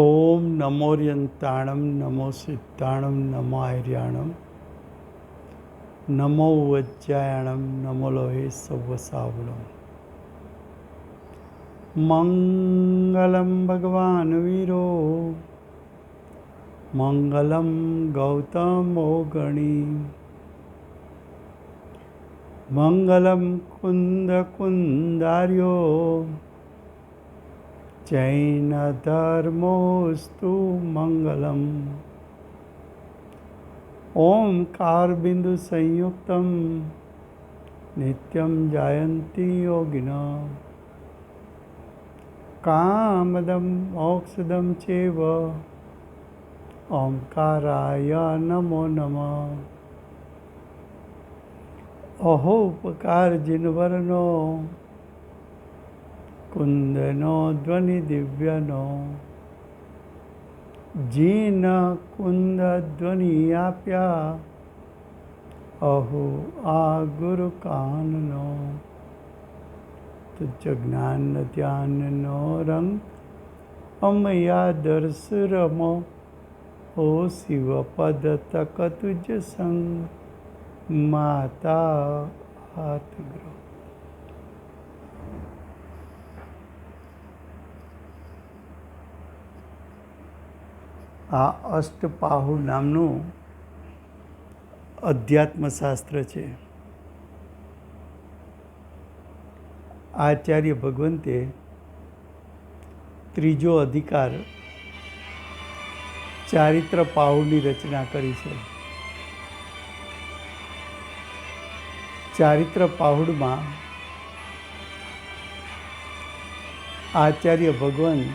ओम नमोर्यंताणम नमो सिद्धाणम नमो आर्याणम नमो वज्जायणम नमो लोहे सव्वसावलम। मंगलम भगवान वीरो मंगलम गौतमो गणी मंगलम कुंद कुंदार्यो जैन धर्मोस्तु मंगलम। ओंकार बिंदु संयुक्तम नित्यं जायन्ति योगिना कामदं मोक्षदं चैव ओंकाराय नमो नमः। अहोपकार जिनवरनो कुंदनो ध्वनि दिव्यनो जीन कुंद ध्वनि आप्या अहो आ गुरु काननो तुझ ज्ञान ध्यान नो रंग अमया दर्श रमो हो शिव पद तक तुझ संग माता हाथ ग्रह। આ અષ્ટપાહુ નામનું અધ્યાત્મશાસ્ત્ર છે. આચાર્ય ભગવંતે ત્રીજો અધિકાર ચારિત્ર પાહુની રચના કરી છે. ચારિત્ર પાહુડમાં આચાર્ય ભગવાન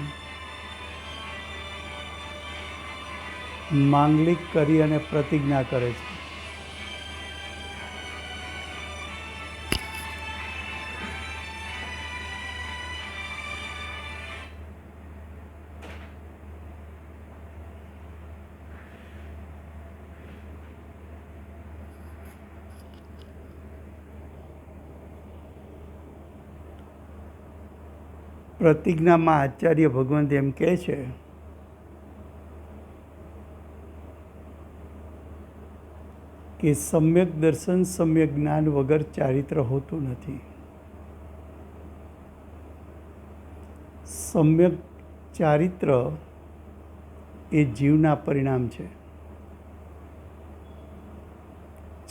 માંગલિક કરી અને પ્રતિજ્ઞા કરે છે. પ્રતિજ્ઞામાં આચાર્ય ભગવાન એમ કહે છે કે સમ્યક દર્શન સમ્યક જ્ઞાન વગર ચારિત્ર હોતું નથી. સમ્યક ચારિત્ર એ જીવના પરિણામ છે.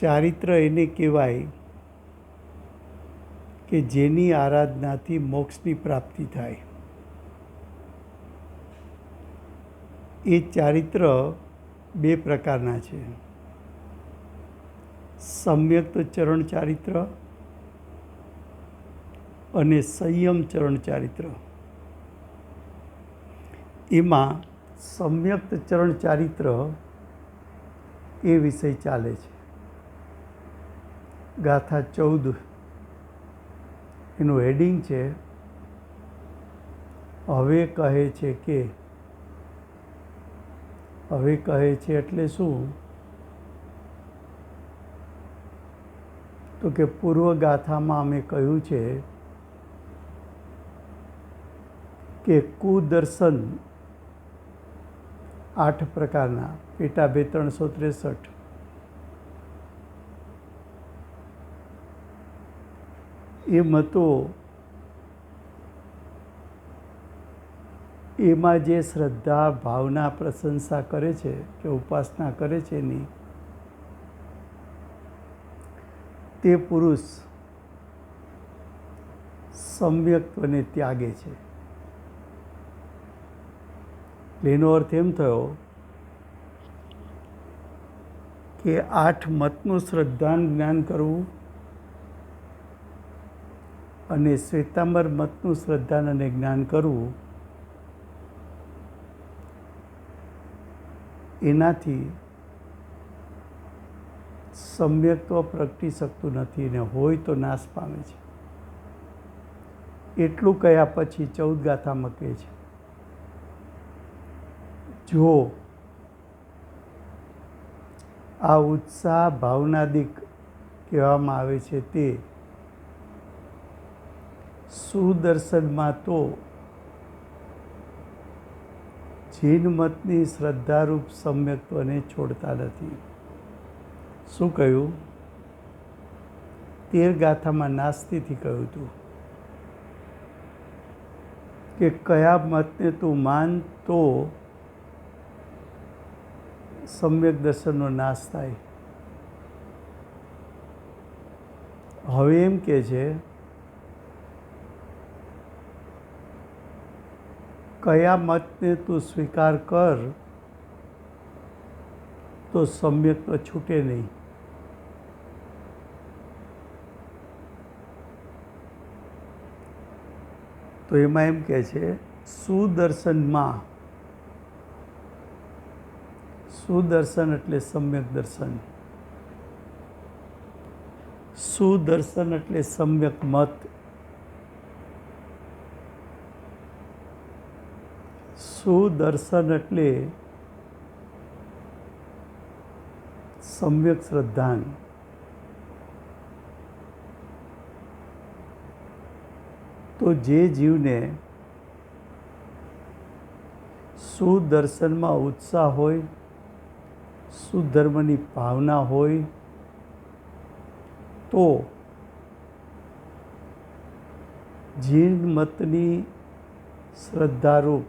ચારિત્ર એને કહેવાય કે જેની આરાધનાથી મોક્ષની પ્રાપ્તિ થાય. એ ચારિત્ર બે પ્રકારના છે. સમ્યક ચરણ ચારિત્ર અને સંયમ ચરણ ચારિત્ર. એમાં સમ્યક ચરણ ચારિત્ર એ વિષય ચાલે છે. ગાથા 14 એનું હેડિંગ છે હવે કહે છે કે. હવે કહે છે એટલે શું? તો કે પૂર્વ ગાથામાં અમે કહ્યું છે કે કુદર્શન 8 પ્રકારના પેટાભેદ 363. એ મતો એમાં જે શ્રદ્ધા ભાવના પ્રશંસા કરે છે કે ઉપાસના કરે છે એની તે પુરુષ સમ્યક્ત્વને ત્યાગે છે. એનો અર્થ એમ થયો કે 8 મતનું શ્રદ્ધાન જ્ઞાન કરવું અને શ્વેતાંબર મતનું શ્રદ્ધાન અને જ્ઞાન કરવું એનાથી સમ્યક્ત્વ પ્રગટી શકતું નથી ને હોય તો નાશ પામે છે. એટલું કહ્યા પછી 14 ગાથામાં કહે છે જો આ ઉત્સાહ ભાવનાદિક કહેવામાં આવે છે તે સુદર્શનમાં તો જીન મતની શ્રદ્ધારૂપ સમ્યક્ત્વને છોડતા નથી. શું કહ્યું? 13 ગાથામાં નાસ્તિથી કહ્યું હતું કે કયા મતને તું માન તો સમ્યક દર્શનનો નાશ થાય. હવે એમ કે છે કયા મતને તું સ્વીકાર કર તો સમ્યક્ત્વ છૂટે નહીં. તો એમાં એમ કહે છે સુદર્શનમાં, સુદર્શન એટલે સમ્યક દર્શન, સુદર્શન એટલે સમ્યક મત, સુદર્શન એટલે સમ્યક શ્રદ્ધાન. તો જે જીવને સુદર્શનમાં ઉત્સાહ હોય, સુધર્મની ભાવના હોય, તો જીન મતની શ્રદ્ધારૂપ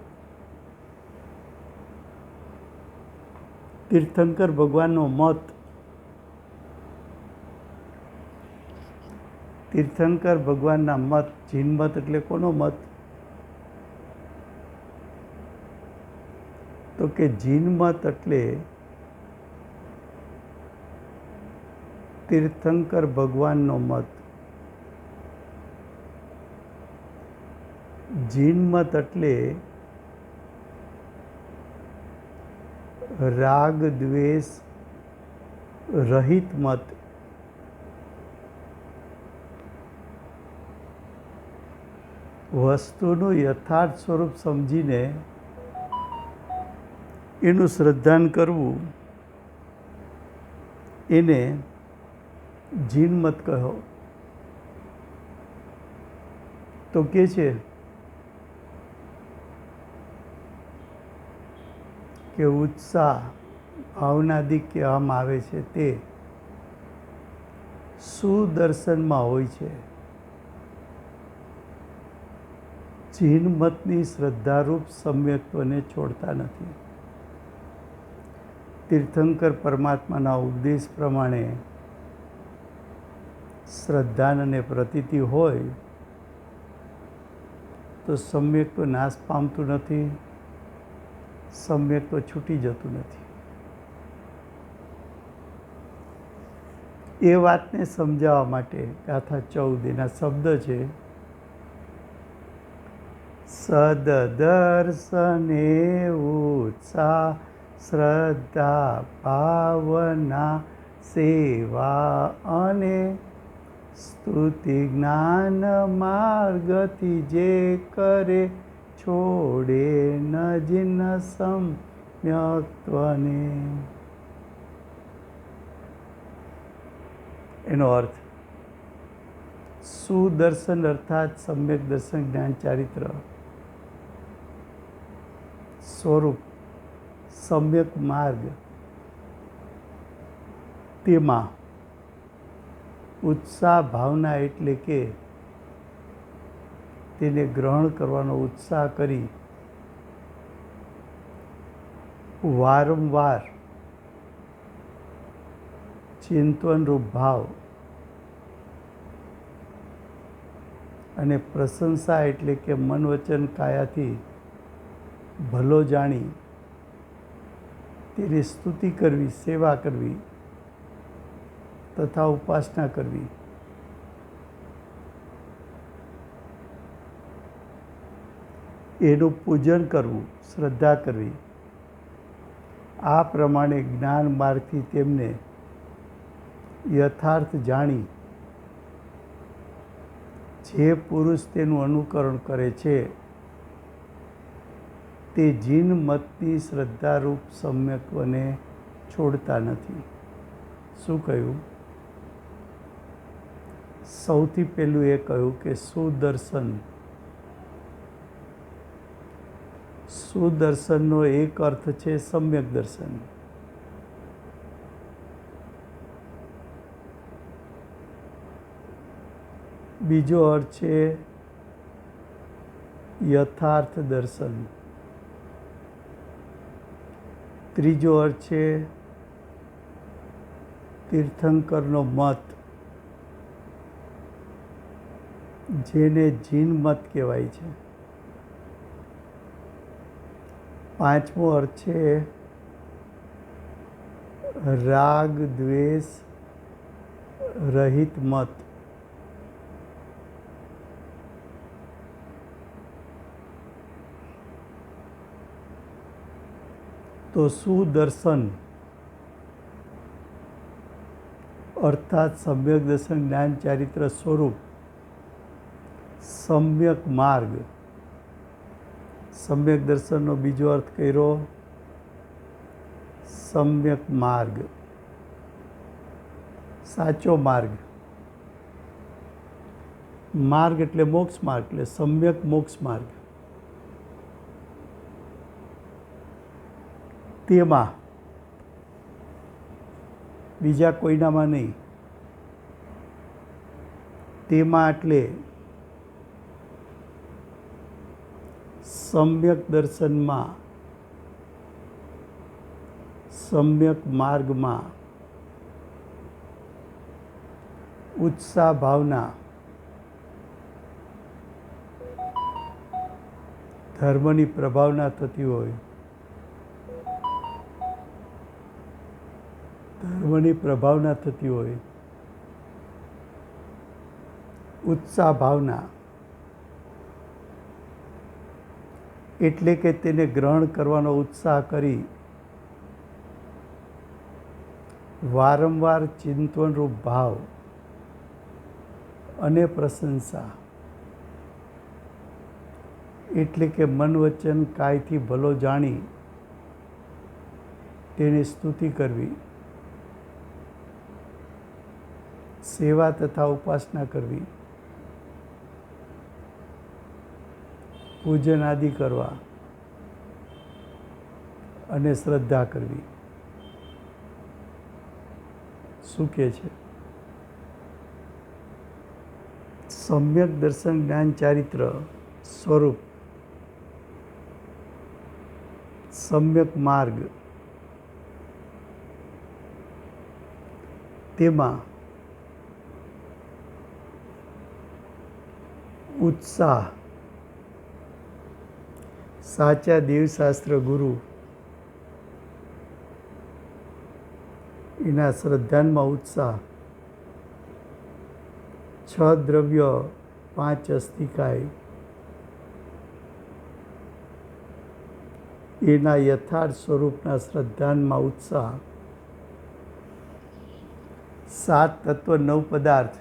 તીર્થંકર ભગવાનનો મત, તીર્થંકર ભગવાનના મત, જીન મત એટલે કોનો મત? તો કે જીન મત એટલે તીર્થંકર ભગવાનનો મત. જીન મત એટલે રાગ દ્વેષ રહિત મત. વસ્તુનું યથાર્થ સ્વરૂપ સમજીને એનું શ્રદ્ધાન કરવું, એને જીન મત કહો. તો કે છે કે ઉત્સાહ ભાવનાદિક કહેવામાં આવે છે તે સુદર્શનમાં હોય છે. જીન મતની શ્રદ્ધારૂપ સમ્યક્ત્વને છોડતા નથી. તીર્થંકર પરમાત્માના ઉપદેશ પ્રમાણે શ્રદ્ધાન અને પ્રતીતિ હોય તો સમ્યક્ત્વ નાશ પામતું નથી, સમ્યક્ત્વ છૂટી જતું નથી. એ વાતને સમજાવવા માટે ગાથા 14 એના શબ્દ છે સદદર્શને ઉત્સાહ શ્રદ્ધા ભાવના સેવા અને સ્તુતિ જ્ઞાન માર્ગથી જે કરે છોડે ન જીન સમ્યક્ત્વને. એનો અર્થ સુદર્શન અર્થાત સમ્યક દર્શન જ્ઞાન ચારિત્ર સ્વરૂપ સમ્યક માર્ગ, તેમાં ઉત્સાહ ભાવના એટલે કે તેને ગ્રહણ કરવાનો ઉત્સાહ કરી વારંવાર ચિંતનરૂપ ભાવ અને પ્રશંસા એટલે કે મન વચન કાયાથી ભલો જાણી તેની સ્તુતિ કરવી, સેવા કરવી તથા ઉપાસના કરવી. એનું પૂજન કરવું, શ્રદ્ધા કરવી. આ પ્રમાણે જ્ઞાન માર્ગથી તેમને યથાર્થ જાણી જે પુરુષ તેનું અનુકરણ કરે છે તે જીન મતની શ્રદ્ધારૂપ સમ્યક્ત્વને છોડતા નથી. શું કહ્યું? સૌથી પહેલું એ કહ્યું કે સુદર્શન, સુદર્શનનો એક અર્થ છે સમ્યક દર્શન. બીજો અર્થ છે યથાર્થ દર્શન. ત્રીજો અર્થ છે તીર્થંકરનો મત, જેને જીન મત કહેવાય છે. પાંચમો અર્થ છે રાગ દ્વેષ રહિત મત. તો સુદર્શન અર્થાત સમ્યક દર્શન જ્ઞાન ચારિત્ર સ્વરૂપ, સમ્યક માર્ગ. સમ્યક દર્શનનો બીજો અર્થ કર્યો સમ્યક માર્ગ, સાચો માર્ગ. માર્ગ એટલે મોક્ષ માર્ગ, એટલે સમ્યક મોક્ષ માર્ગ. તેમાં બીજા કોઈનામાં નહીં. તેમાં એટલે સમ્યક દર્શનમાં, સમ્યક માર્ગમાં ઉત્સાહ ભાવના, ધર્મની પ્રભાવના થતી હોય, ધર્મની પ્રભાવના થતી હોય, ઉત્સાહ ભાવના એટલે કે તેને ગ્રહણ કરવાનો ઉત્સાહ કરી વારંવાર ચિંતનરૂપ ભાવ અને પ્રશંસા એટલે કે મન વચન કાયથી ભલો જાણી તેની સ્તુતિ કરવી, સેવા તથા ઉપાસના કરવી, પૂજન આદિ કરવા અને શ્રદ્ધા કરવી. શું કહે છે? સમ્યક દર્શન જ્ઞાન ચારિત્ર સ્વરૂપ, સમ્યક માર્ગ. તેમાં ઉત્સાહ, સાચા દેવશાસ્ત્ર ગુરુ એના શ્રદ્ધાનમાં ઉત્સાહ, 6 દ્રવ્ય 5 અસ્થિકાય એના યથાર્થ સ્વરૂપના શ્રદ્ધાનમાં ઉત્સાહ, 7 તત્વ 9 પદાર્થ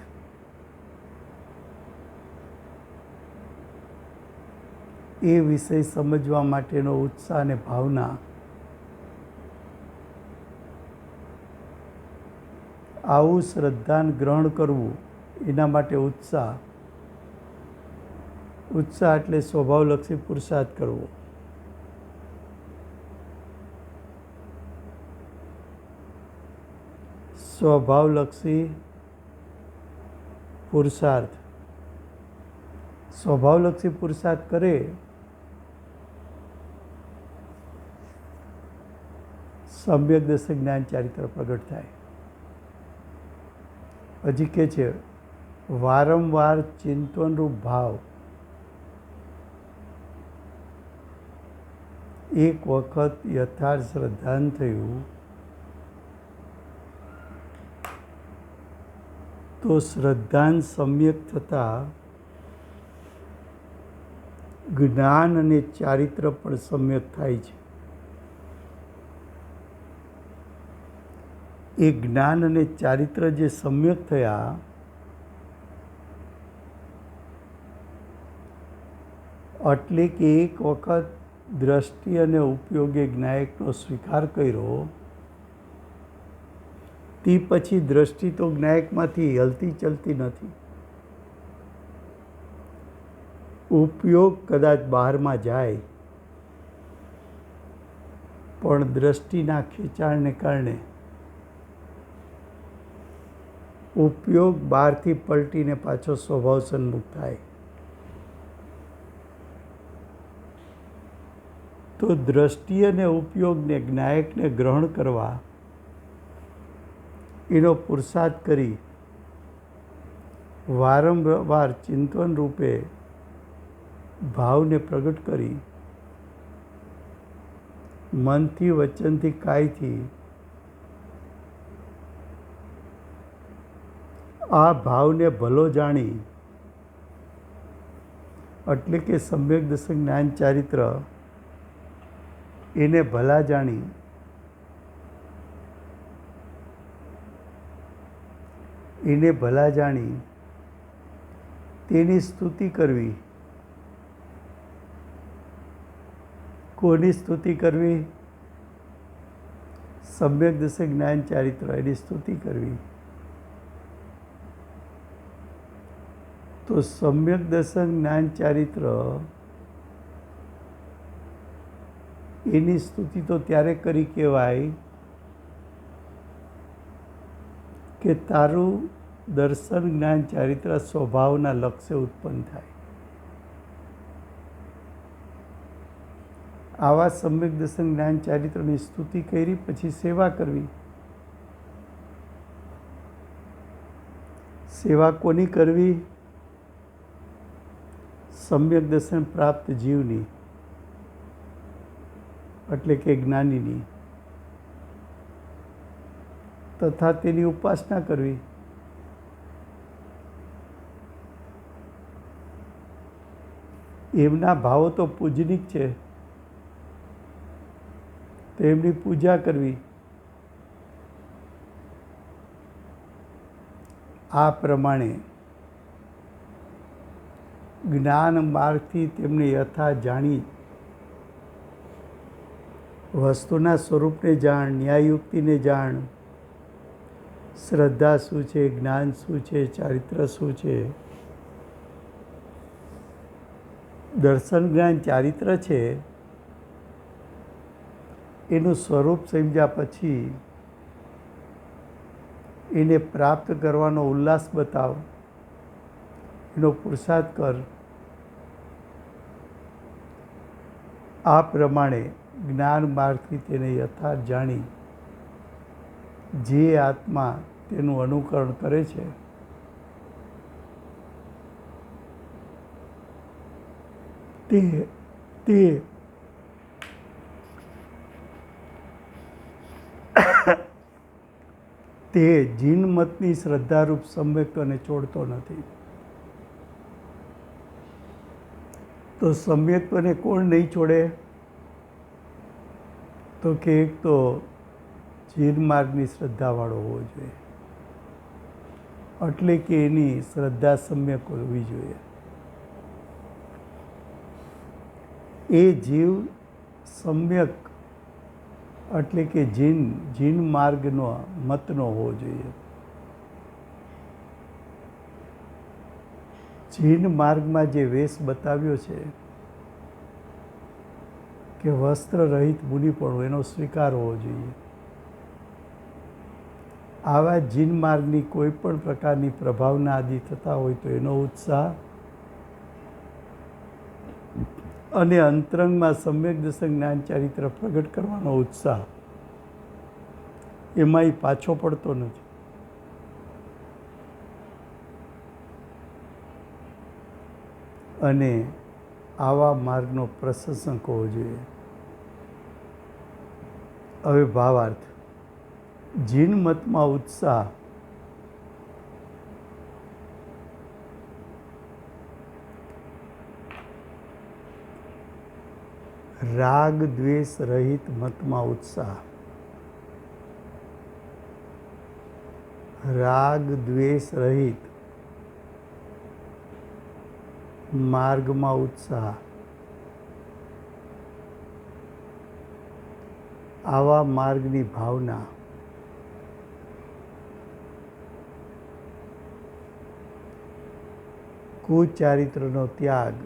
એ વિષય સમજવા માટેનો ઉત્સાહ અને ભાવના. આવું શ્રદ્ધાન ગ્રહણ કરવું એના માટે ઉત્સાહ. ઉત્સાહ એટલે સ્વભાવલક્ષી પુરુષાર્થ કરવો. સ્વભાવલક્ષી પુરુષાર્થ. સ્વભાવલક્ષી પુરુષાર્થ કરે સમ્યક દર્શન જ્ઞાન ચારિત્ર પ્રગટ થાય. હજી કે છે વારંવાર ચિંતનરૂપ ભાવ. એક વખત યથાર્થ શ્રદ્ધાન થયું તો શ્રદ્ધાન સમ્યક થતાં જ્ઞાન અને ચારિત્ર પણ સમ્યક થાય છે. એ જ્ઞાન અને ચારિત્ર જે સમ્યક થયા એટલે કે એક વખત દ્રષ્ટિ અને ઉપયોગે જ્ઞાયકનો સ્વીકાર કર્યો તે પછી દ્રષ્ટિ તો જ્ઞાયકમાંથી હલતી ચલતી નથી. ઉપયોગ કદાચ બહારમાં જાય પણ દ્રષ્ટિના ખેંચાણને કારણે ઉપયોગ બહારથી પલટીને પાછો સ્વભાવ સન્મુખ થાય, તો દ્રષ્ટિ અને ઉપયોગને જ્ઞાયકને ગ્રહણ કરવા એનો પુરુષાર્થ કરી વારંવાર ચિંતન રૂપે ભાવને પ્રગટ કરી મનથી, વચનથી, કાયથી આ ભાવને ભલો જાણી, એટલે કે સમ્યક દર્શન જ્ઞાન ચારિત્ર એને ભલા જાણી તેની સ્તુતિ કરવી. કોની સ્તુતિ કરવી? સમ્યક દર્શન જ્ઞાન ચારિત્ર એની સ્તુતિ કરવી. તો સમ્યક દર્શન જ્ઞાન ચારિત્ર એની સ્તુતિ તો ત્યારે કરી કહેવાય કે તારું દર્શન જ્ઞાન ચારિત્ર સ્વભાવના લક્ષ્ય ઉત્પન્ન થાય. આવા સમ્યક દર્શન જ્ઞાન ચારિત્રની સ્તુતિ કરી પછી સેવા કરવી. સેવા કોની કરવી? સમ્યક દર્શન પ્રાપ્ત જીવની, એટલે કે જ્ઞાનીની, તથા તેની ઉપાસના કરવી. એમના ભાવો તો પૂજનીક છે, તો એમની પૂજા કરવી. આ પ્રમાણે જ્ઞાન માર્ગથી તેમને યથા જાણી વસ્તુના સ્વરૂપને જાણ, ન્યાયયુક્તિને જાણ, શ્રદ્ધા શું છે, જ્ઞાન શું છે, ચારિત્ર શું છે, દર્શન જ્ઞાન ચારિત્ર છે, એનું સ્વરૂપ સમજ્યા પછી એને પ્રાપ્ત કરવાનો ઉલ્લાસ બતાવ, એનો પુરુષાર્થ કર. આ પ્રમાણે જ્ઞાન માર્ગથી તેને યથાર્થ જાણી જે આત્મા તેનું અનુકરણ કરે છે તે જીન મતની શ્રદ્ધારૂપ સમ્યક્તોને છોડતો નથી. તો સમ્યક્તોને કોણ નહીં છોડે? તો કે એક તો જીન માર્ગની શ્રદ્ધાવાળો હોવો જોઈએ, એટલે કે એની શ્રદ્ધા સમ્યક હોવી જોઈએ. એ જીવ સમ્યક એટલે કે જીન માર્ગનો મતનો હોવો જોઈએ. જીન માર્ગમાં જે વેશ બતાવ્યો છે કે વસ્ત્ર રહિત મુનિપણું, એનો સ્વીકાર હોવો જોઈએ. આવા જીન માર્ગની કોઈ પણ પ્રકારની પ્રભાવના આદિ થતા હોય તો એનો ઉત્સાહ અને અંતરંગમાં સમ્યક દર્શન જ્ઞાન ચારિત્ર પ્રગટ કરવાનો ઉત્સાહ એમાંય પાછો પડતો નથી. અને આવા માર્ગનો પ્રશંસક હોવો જોઈએ. હવે ભાવાર્થ. જીન મતમાં ઉત્સાહ રાગ દ્વેષ રહિત મતમાં ઉત્સાહ, રાગ દ્વેષ રહિત માર્ગમાં ઉત્સાહ, આવા માર્ગની ભાવના કુચારિત્રનો ત્યાગ,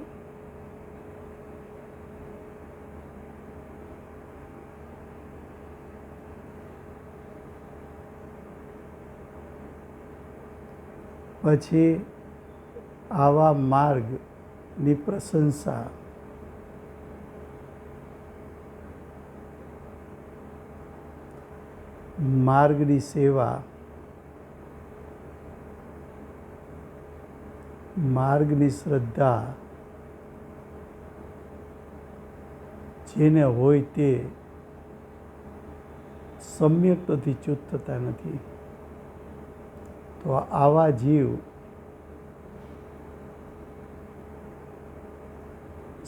પછી આવા માર્ગની પ્રશંસા, માર્ગની સેવા, માર્ગની શ્રદ્ધા, જેને હોય તે સમ્યક્તથી ચ્યુત થતા નથી. તો આવા જીવ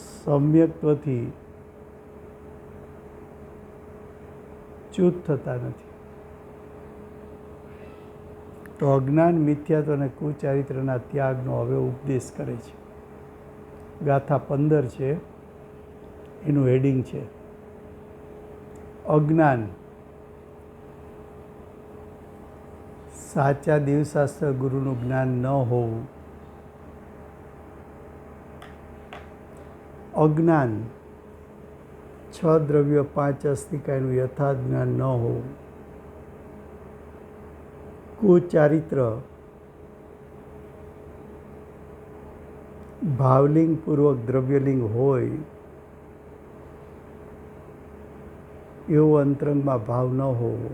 સમ્યક્તથી ચ્યુત થતા નથી. તો અજ્ઞાન, મિથ્યાત્વ અને કુચારિત્રના ત્યાગનો હવે ઉપદેશ કરે છે. ગાથા 15 છે, એનું હેડિંગ છે અજ્ઞાન. સાચા દેવશાસ્ત્ર ગુરુનું જ્ઞાન ન હોવું. અજ્ઞાન 6 દ્રવ્ય 5 અસ્તિકાયનું યથાર્થ જ્ઞાન ન હોવું. કુચારિત્ર ભાવલિંગ પૂર્વક દ્રવ્યલિંગ હોય એવો અંતરંગમાં ભાવ ન હોવો.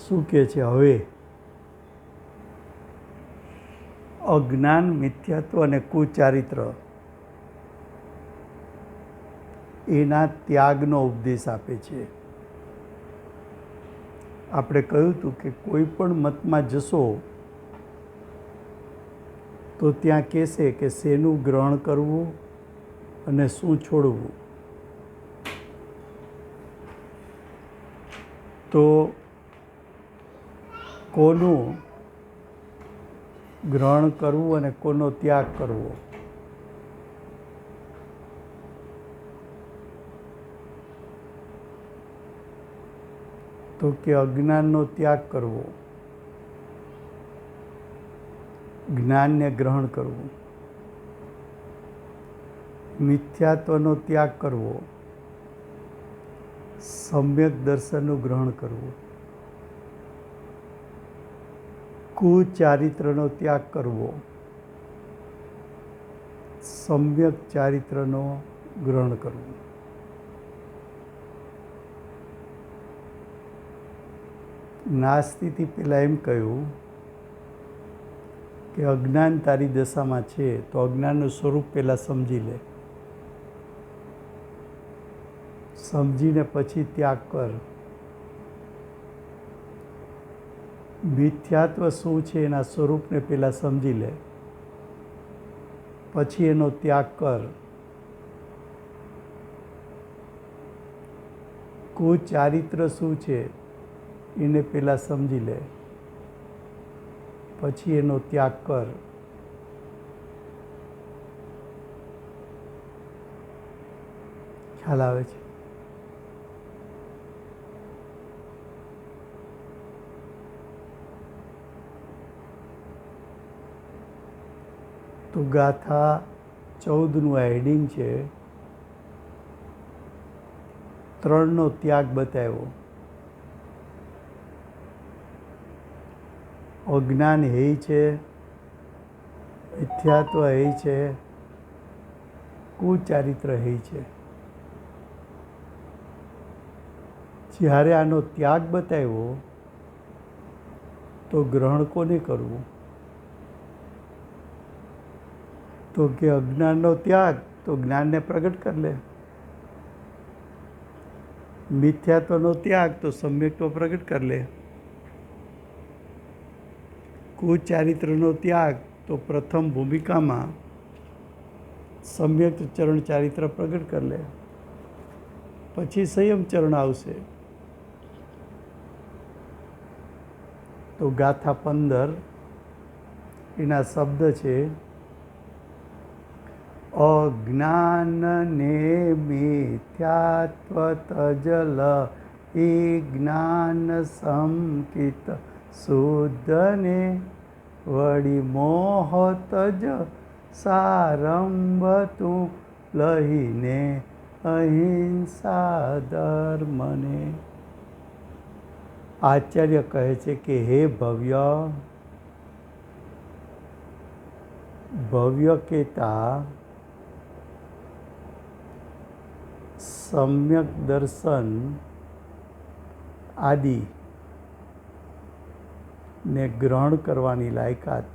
શું કહે છે હવે? અજ્ઞાન, મિથ્યાત્વ અને કુચારિત્ર એના ત્યાગનો ઉપદેશ આપે છે. આપણે કહ્યું હતું કે કોઈ પણ મતમાં જશો તો ત્યાં કહેશે કે શેનું ગ્રહણ કરવું અને શું છોડવું. તો કોનું ગ્રહણ કરવું અને કોનો ત્યાગ કરવો? તો કે અજ્ઞાનનો ત્યાગ કરવો, જ્ઞાનને ગ્રહણ કરવું. મિથ્યાત્વનો ત્યાગ કરવો, સમ્યક દર્શનનું ગ્રહણ કરવું. કુચારિત્રનો ત્યાગ કરવો, સમ્યક ચારિત્રનો ગ્રહણ કરવું. નાસ્તિથી પહેલાં એમ કહ્યું કે અજ્ઞાન તારી દશામાં છે તો અજ્ઞાનનું સ્વરૂપ પહેલાં સમજી લે, સમજીને પછી ત્યાગ કર. મિથ્યાત્વ શું છે એના સ્વરૂપને પહેલાં સમજી લે, પછી એનો ત્યાગ કર. કુચારિત્ર શું છે એને પહેલાં સમજી લે, પછી એનો ત્યાગ કર. ખ્યાલ આવે છે? તો ગાથા 14નું આ હેડિંગ છે. 3નો ત્યાગ બતાવ્યો. અજ્ઞાન હે છે, મિથ્યાત્વ હે છે, કુચારિત્ર હે છે. જ્યારે આનો ત્યાગ બતાવ્યો તો ગ્રહણ કોને કરવું? તો કે અજ્ઞાનનો ત્યાગ તો જ્ઞાનને પ્રગટ કરી લે. મિથ્યાત્વનો ત્યાગ તો સમ્યક્ત્વ પ્રગટ કરી લે. કુચારિત્રનો ત્યાગ તો પ્રથમ ભૂમિકામાં સમ્યક ચરણ ચારિત્ર પ્રગટ કરી લે, પછી સંયમ ચરણ આવશે. તો ગાથા 15 એના શબ્દ છે અજ્ઞાનને મિથ્યાત્વ તજલ એ જ્ઞાન સંકિત શુદ્ધને વળી મોહ તજ સારંભ તું લહીને અહિંસા ધર્મને. આચાર્ય કહે છે કે હે ભવ્ય ભવ્ય કેતા સમ્યક દર્શન આદિ ને ગ્રહણ કરવાની લાયકાત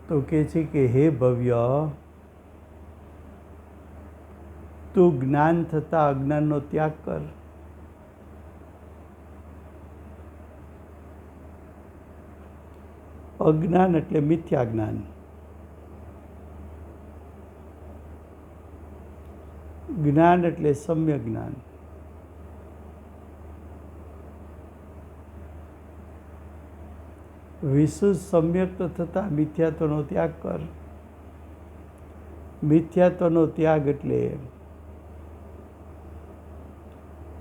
તો કહે છે કે હે ભવ્ય, તું જ્ઞાન થતાં અજ્ઞાનનો ત્યાગ કર. અજ્ઞાન એટલે મિથ્યા જ્ઞાન, જ્ઞાન એટલે સમ્યક જ્ઞાન. વિશુદ્ધ સમ્યક થતાં મિથ્યાત્વનો ત્યાગ કર. મિથ્યાત્વનો ત્યાગ એટલે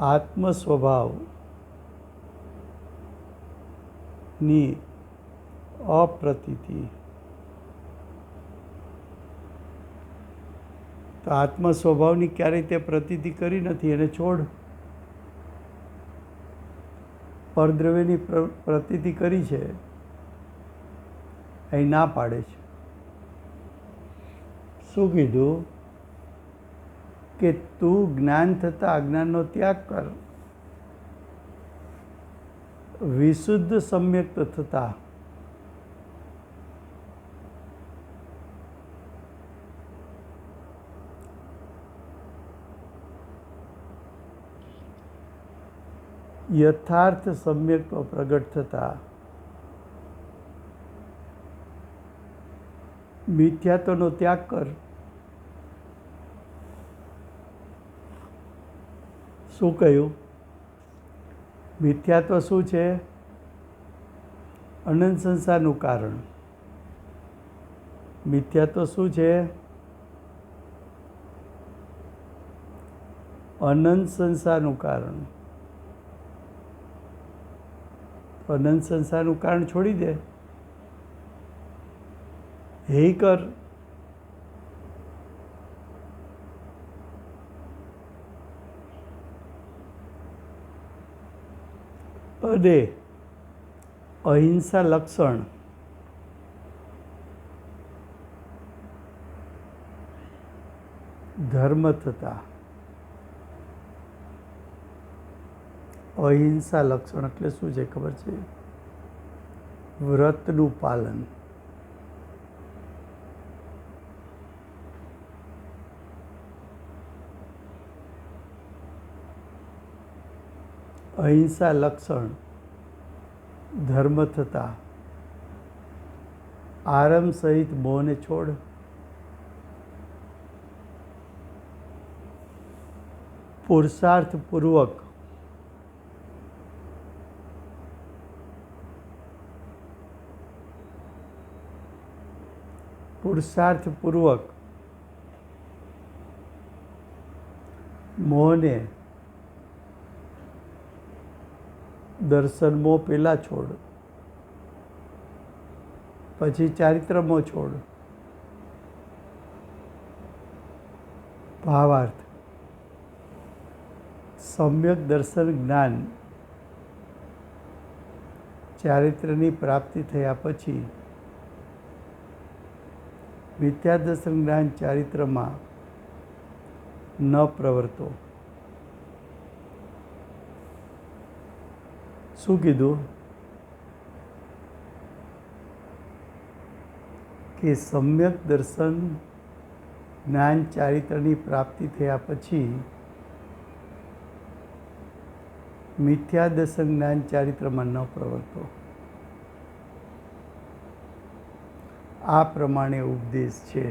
આત્મ સ્વભાવની અપ્રતીતિ. તો આત્મ સ્વભાવની ક્યારેય તે પ્રતીતિ કરી નથી, એને છોડ. પરદ્રવ્યની પ્રતીતિ કરી છે, અહીં ના પાડે છે. શું કીધું? કે તું જ્ઞાન થતાં અજ્ઞાનનો ત્યાગ કર. વિશુદ્ધ સમ્યક થતાં યથાર્થ સમ્યકત્વ પ્રગટ થતાં મિથ્યાત્વનો ત્યાગ કર. શું કહ્યું? મિથ્યાત્વ શું છે? અનંત સંસારનું કારણ. મિથ્યાત્વ શું છે? અનંત સંસારનું કારણ. અનંત સંસારનું કારણ છોડી દે, હે કર. અને અહિંસા લક્ષણ ધર્મ થતા. અહિંસા લક્ષણ એટલે શું છે ખબર છે? વ્રતનું પાલન. અહિંસા લક્ષણ ધર્મ થતા આરંભ સહિત મોહને છોડ. પુરુષાર્થપૂર્વક મોહને દર્શન મોહ પહેલાં છોડ, પછી ચારિત્ર મોહ છોડ. ભાવાર્થ: સમ્યક દર્શન જ્ઞાન ચારિત્રની પ્રાપ્તિ થયા પછી મિથ્યા દર્શન જ્ઞાન ચારિત્રમાં ન પ્રવર્તો. શું કીધું? કે સમ્યક દર્શન જ્ઞાન ચારિત્રની પ્રાપ્તિ થયા પછી મિથ્યા દર્શન જ્ઞાન ચારિત્રમાં ન પ્રવર્તો. આ પ્રમાણે ઉપદેશ છે.